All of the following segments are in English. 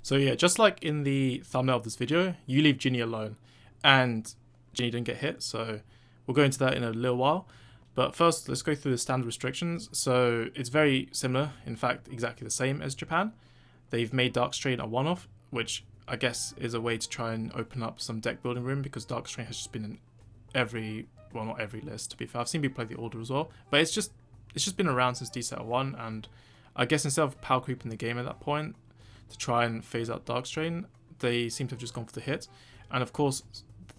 So yeah, just like in the thumbnail of this video, you leave Ginny alone, and Ginny didn't get hit, so we'll go into that in a little while. But first, let's go through the standard restrictions. So it's very similar, in fact, exactly the same as Japan. They've made Dark Strain a one-off, which I guess is a way to try and open up some deck building room, because Dark Strain has just been in every, well, not every list, to be fair. I've seen people play the Order as well, but it's just been around since DSET 1, and I guess instead of power creeping the game at that point to try and phase out Dark Strain, they seem to have just gone for the hit. And of course,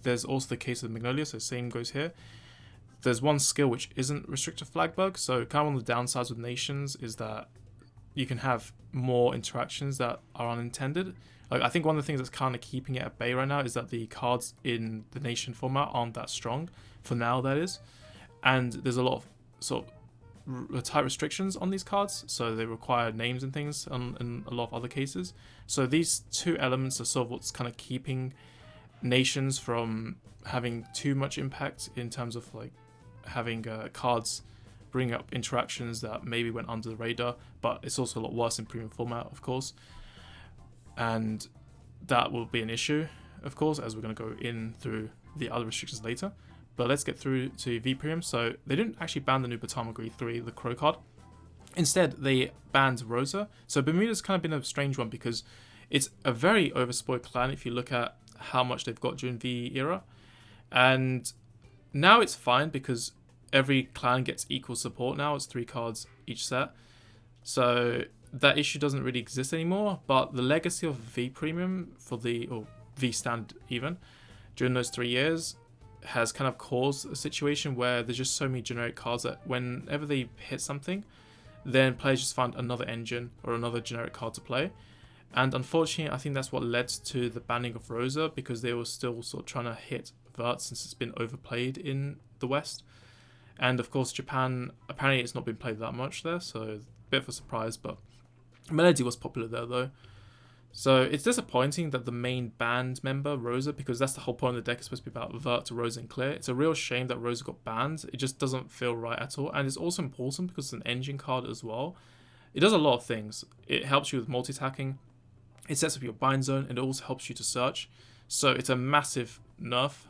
there's also the case of Magnolia, so same goes here. There's one skill which isn't restricted flag bug, so kind of one of the downsides with nations is that you can have more interactions that are unintended. Like, I think one of the things that's kind of keeping it at bay right now is that the cards in the nation format aren't that strong, for now that is, and there's a lot of sort of tight restrictions on these cards, so they require names and things in a lot of other cases. So these two elements are sort of what's kind of keeping nations from having too much impact in terms of like having cards bring up interactions that maybe went under the radar, but it's also a lot worse in premium format, of course, and that will be an issue, of course, as we're going to go in through the other restrictions later. But let's get through to V Premium. So they didn't actually ban the new Batama Grade 3, the Crow card. Instead, they banned Rosa. So Bermuda's kind of been a strange one because it's a very overspoiled clan if you look at how much they've got during the era. And now it's fine because every clan gets equal support now. It's 3 cards each set. So that issue doesn't really exist anymore. But the legacy of V Premium or V Standard even, during those 3 years, has kind of caused a situation where there's just so many generic cards that whenever they hit something, then players just find another engine or another generic card to play. And unfortunately, I think that's what led to the banning of Rosa, because they were still sort of trying to hit Vert since it's been overplayed in the West. And of course, Japan, apparently it's not been played that much there, so a bit of a surprise, but Melody was popular there though. So it's disappointing that the main banned member, Rosa, because that's the whole point of the deck, is supposed to be about Vert, Rosa and Clear. It's a real shame that Rosa got banned. It just doesn't feel right at all. And it's also important because it's an engine card as well. It does a lot of things. It helps you with multi-attacking. It sets up your bind zone, and it also helps you to search. So it's a massive nerf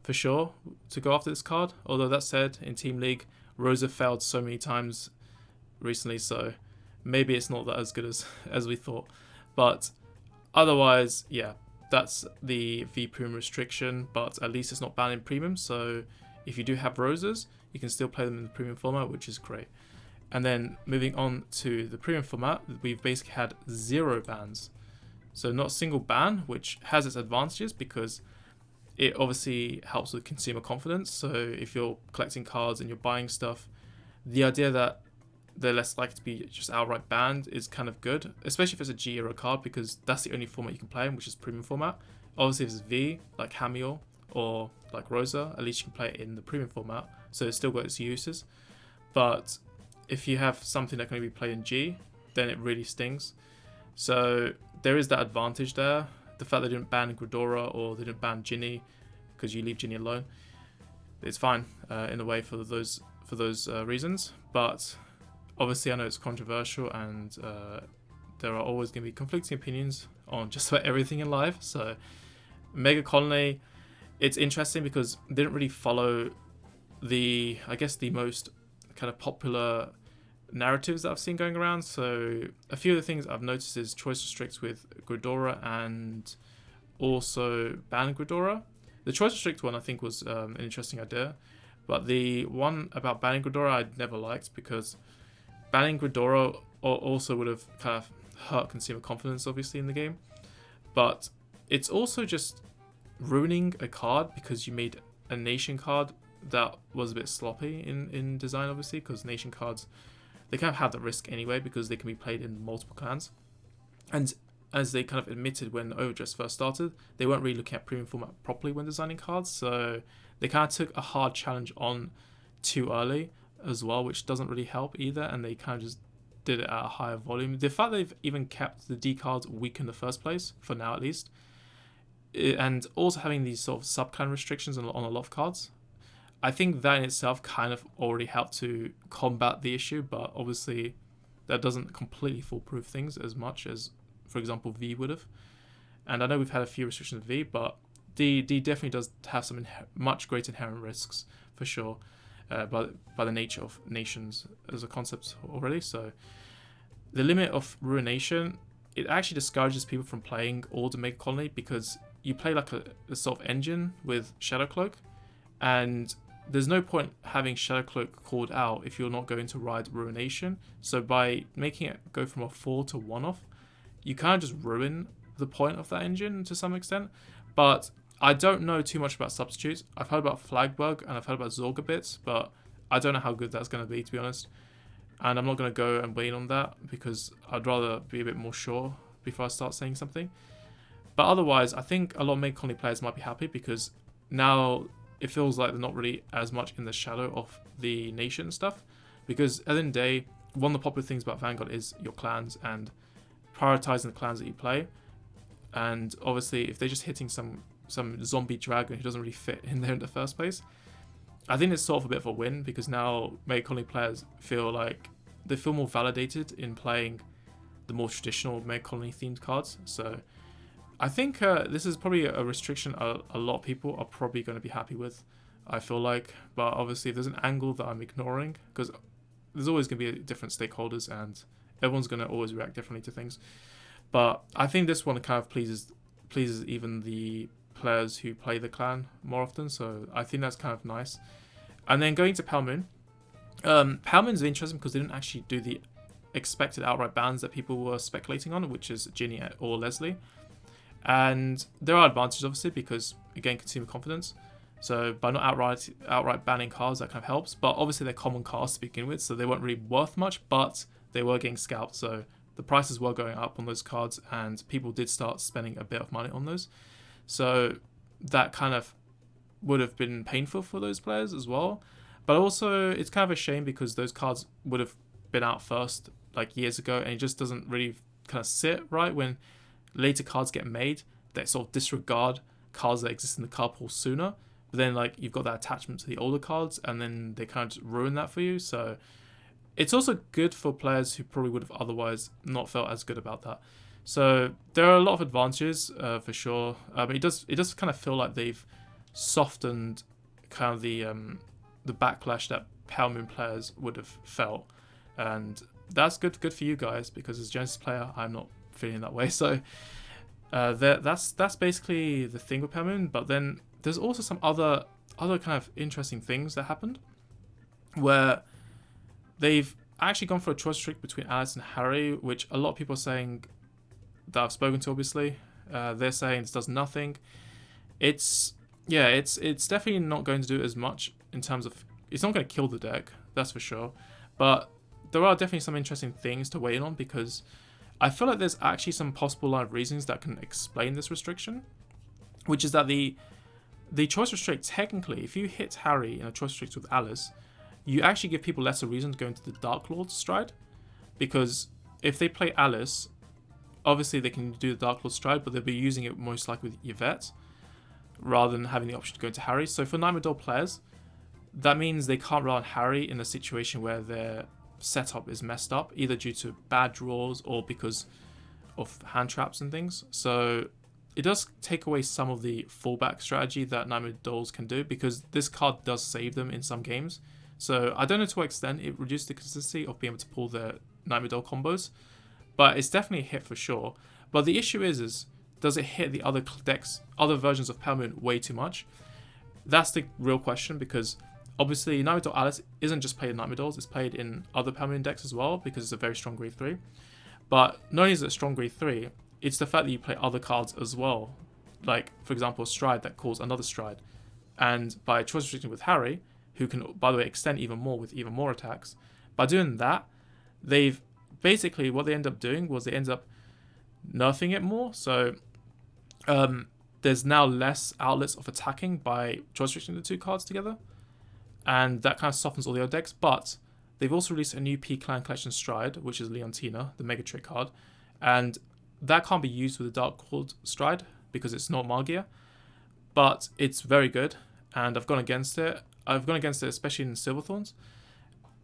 for sure to go after this card. Although that said, in Team League, Rosa failed so many times recently, so maybe it's not that as good as we thought. But otherwise, yeah, that's the V Premium restriction, but at least it's not banned in Premium, so if you do have Roses, you can still play them in the Premium format, which is great. And then moving on to the Premium format, we've basically had 0 bans. So not a single ban, which has its advantages because it obviously helps with consumer confidence. So if you're collecting cards and you're buying stuff, the idea that they're less likely to be just outright banned is kind of good, especially if it's a G era card, because that's the only format you can play in, which is Premium format. Obviously, if it's V, like Hamiel or like Rosa, at least you can play it in the Premium format, so it's still got its uses. But if you have something that can be played in G, then it really stings. So there is that advantage there. The fact they didn't ban Gridora or they didn't ban Ginny, because you leave Ginny alone, it's fine in a way for those reasons. But obviously, I know it's controversial, and there are always going to be conflicting opinions on just about everything in life. So Mega Colony, it's interesting because they didn't really follow the most kind of popular narratives that I've seen going around. So a few of the things I've noticed is choice restrict with Gridora and also ban Gridora. The choice restrict one I think was an interesting idea, but the one about banning Gridora I never liked, because banning Gridora also would have kind of hurt consumer confidence obviously in the game, but it's also just ruining a card because you made a nation card that was a bit sloppy in design, obviously, because nation cards, they kind of have the risk anyway because they can be played in multiple clans. And as they kind of admitted when Overdress first started, they weren't really looking at premium format properly when designing cards, so they kind of took a hard challenge on too early as well, which doesn't really help either, and they kind of just did it at a higher volume. The fact they've even kept the D cards weak in the first place, for now at least, and also having these sort of sub-clan restrictions on a lot of cards, I think that in itself kind of already helped to combat the issue, but obviously that doesn't completely foolproof things as much as for example, V would have. And I know we've had a few restrictions with V, but D definitely does have some much greater inherent risks for sure, by the nature of nations as a concept already. So the limit of ruination, it actually discourages people from playing all the Mega Colony, because you play like a sort of engine with Shadow Cloak, and there's no point having Shadow Cloak called out if you're not going to ride Ruination. So by making it go from a 4 to 1 off, you kind of just ruin the point of that engine to some extent. But I don't know too much about substitutes. I've heard about Flagbug and I've heard about Zorga bits, but I don't know how good that's going to be, to be honest. And I'm not going to go and weigh in on that, because I'd rather be a bit more sure before I start saying something. But otherwise, I think a lot of Mega Colony players might be happy, because now it feels like they're not really as much in the shadow of the nation stuff. Because at the end of the day, one of the popular things about Vanguard is your clans and prioritizing the clans that you play. And obviously, if they're just hitting some zombie dragon who doesn't really fit in there in the first place, I think it's sort of a bit of a win, because now Mega Colony players feel like they feel more validated in playing the more traditional Mega Colony themed cards. So I think this is probably a restriction a lot of people are probably going to be happy with, I feel like. But obviously, if there's an angle that I'm ignoring, because there's always going to be different stakeholders and everyone's going to always react differently to things. But I think this one kind of pleases even the players who play the clan more often, so I think that's kind of nice. And then going to Powermoon, Powermoon's interesting because they didn't actually do the expected outright bans that people were speculating on, which is Ginny or Leslie. And there are advantages, obviously, because again, consumer confidence. So by not outright banning cards, that kind of helps. But obviously they're common cards to begin with, so they weren't really worth much, but they were getting scalped. So the prices were going up on those cards, and people did start spending a bit of money on those. So that kind of would have been painful for those players as well. But also, it's kind of a shame because those cards would have been out first like years ago, and it just doesn't really kind of sit right when later cards get made that sort of disregard cards that exist in the card pool sooner. But then like you've got that attachment to the older cards, and then they kind of ruin that for you. So it's also good for players who probably would have otherwise not felt as good about that. So there are a lot of advantages for sure. It does kind of feel like they've softened kind of the backlash that Powermoon players would have felt, and that's good for you guys, because as a Genesis player, I'm not feeling that way. So that's basically the thing with Powermoon. But then there's also some other kind of interesting things that happened, where they've actually gone for a choice restrict between Alice and Harry, which a lot of people are saying that I've spoken to, obviously. They're saying this does nothing. It's definitely not going to do as much in terms of, it's not going to kill the deck, that's for sure. But there are definitely some interesting things to weigh in on, because I feel like there's actually some possible line of reasons that can explain this restriction, which is that the choice restrict, technically, if you hit Harry in a choice restrict with Alice, you actually give people lesser reason to go into the Dark Lord stride, because if they play Alice, obviously they can do the Dark Lord stride, but they'll be using it most likely with Yvette, rather than having the option to go into Harry. So for Nightmare Doll players, that means they can't rely on Harry in a situation where their setup is messed up, either due to bad draws or because of hand traps and things. So it does take away some of the fallback strategy that Nightmare Dolls can do, because this card does save them in some games. So I don't know to what extent it reduced the consistency of being able to pull their Nightmare Doll combos, but it's definitely a hit for sure. But the issue is does it hit the other decks, other versions of Powermoon way too much? That's the real question, because obviously Nightmare Doll Alice isn't just played in Nightmare Dolls, it's played in other Powermoon decks as well, because it's a very strong grade 3. But not only is it a strong grade 3, it's the fact that you play other cards as well. Like, for example, Stride that calls another Stride. And by choice restricting with Harry, who can, by the way, extend even more with even more attacks, by doing that, they've basically, what they end up doing was they end up nerfing it more. So there's now less outlets of attacking by choice restricting the two cards together, and that kind of softens all the other decks. But they've also released a new P-Clan Collection Stride, which is Leontina, the Mega Trick card, and that can't be used with the Dark Lord Stride because it's not Magia, but it's very good, and I've gone against it. Especially in Silverthorns.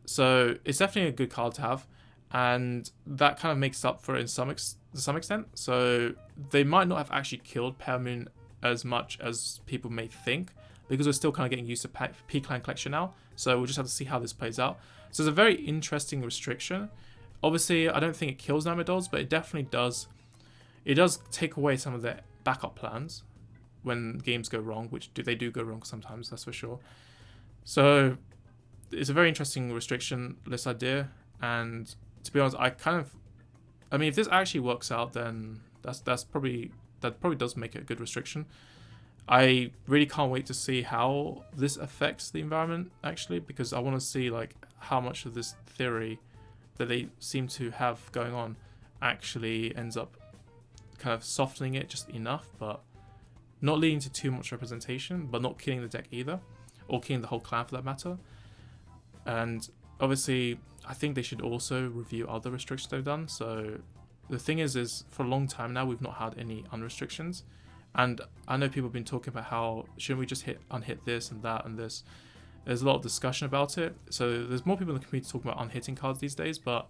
So it's definitely a good card to have, and that kind of makes up for it in some to some extent. So they might not have actually killed Powermoon as much as people may think, because we're still kind of getting used to P-Clan Collection now. So we'll just have to see how this plays out. So it's a very interesting restriction. Obviously, I don't think it kills Namidols, but it definitely does. It does take away some of their backup plans when games go wrong, which they do go wrong sometimes, that's for sure. So it's a very interesting restriction list idea, and to be honest, I mean, if this actually works out, then that probably does make it a good restriction. I really can't wait to see how this affects the environment, actually, because I want to see like how much of this theory that they seem to have going on actually ends up kind of softening it just enough, but not leading to too much representation, but not killing the deck either, or killing the whole clan for that matter. And obviously, I think they should also review other restrictions they've done. So the thing is for a long time now, we've not had any unrestrictions. And I know people have been talking about how shouldn't we just unhit this and that and this. There's a lot of discussion about it. So there's more people in the community talking about unhitting cards these days, but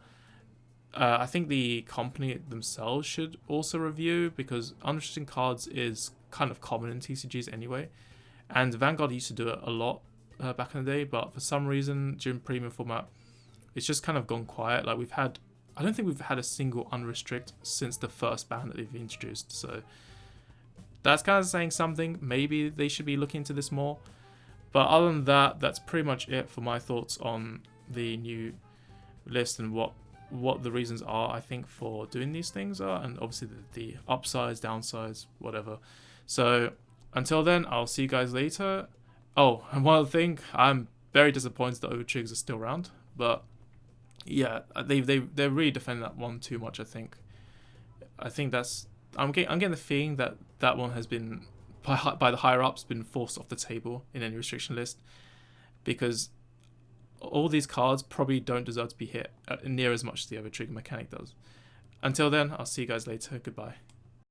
I think the company themselves should also review, because unrestricting cards is kind of common in TCGs anyway. And Vanguard used to do it a lot back in the day, but for some reason during premium format, it's just kind of gone quiet. Like I don't think we've had a single unrestrict since the first ban that they've introduced. So that's kind of saying something. Maybe they should be looking into this more. But other than that, that's pretty much it for my thoughts on the new list and what the reasons are, I think, for doing these things are, and obviously the upsides, downsides, whatever. So until then, I'll see you guys later. Oh, and one other thing, I'm very disappointed that Overtriggers are still around, but yeah, they're really defending that one too much. I think that's I'm getting the feeling that one has been by the higher ups been forced off the table in any restriction list, because all these cards probably don't deserve to be hit near as much as the Overtrigger mechanic does. Until then, I'll see you guys later. Goodbye.